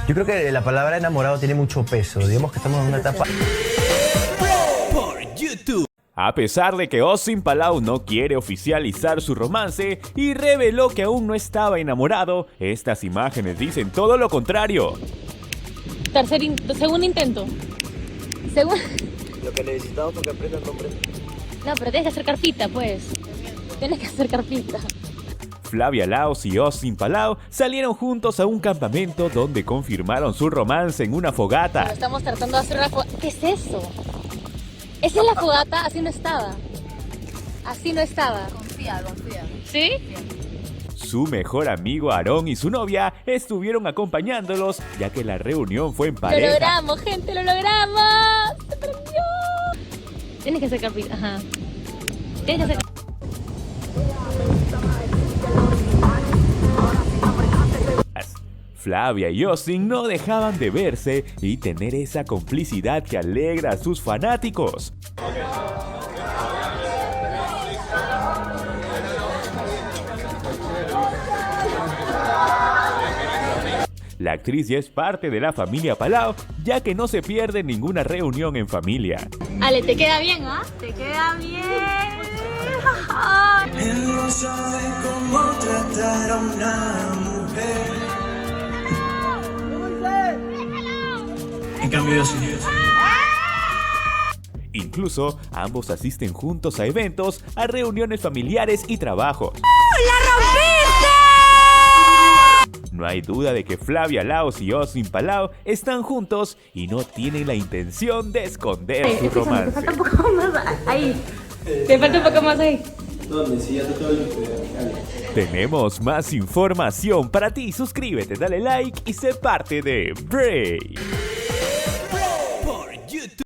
Yo creo que la palabra enamorado tiene mucho peso. Digamos que estamos en una etapa... A pesar de que Osin Palau no quiere oficializar su romance y reveló que aún no estaba enamorado, estas imágenes dicen todo lo contrario. Segundo intento. Lo que necesitamos para que aprenda el nombre. No, pero tienes que hacer carpita, pues. Tienes que hacer carpita. Flavia Laos y Osin Palau salieron juntos a un campamento donde confirmaron su romance en una fogata. Pero estamos tratando de hacer una fogata. ¿Qué es eso? Esa es la fogata, así no estaba. Así no estaba. Confía. ¿Sí? Su mejor amigo Aarón y su novia estuvieron acompañándolos, ya que la reunión fue en Lo pareja. logramos, gente, lo logramos. Se prendió. Tienes que hacer carpita, ajá. Tienes que hacer... Flavia y Osin no dejaban de verse y tener esa complicidad que alegra a sus fanáticos. La actriz ya es parte de la familia Palau, ya que no se pierde ninguna reunión en familia. Ale, te queda bien, ¿ah? Te queda bien. Él no sabe cómo tratar a una mujer. En cambio yo sí. Incluso ambos asisten juntos a eventos, a reuniones familiares y trabajos. ¡La rompiste! No hay duda de que Flavia Laos y Osin Palau están juntos y no tienen la intención de esconder su romance. Te falta un poco más ahí. Te falta un poco más ahí. ¿Dónde? Si ya te estoy... Tenemos más información para ti. Suscríbete, dale like y sé parte de Bray.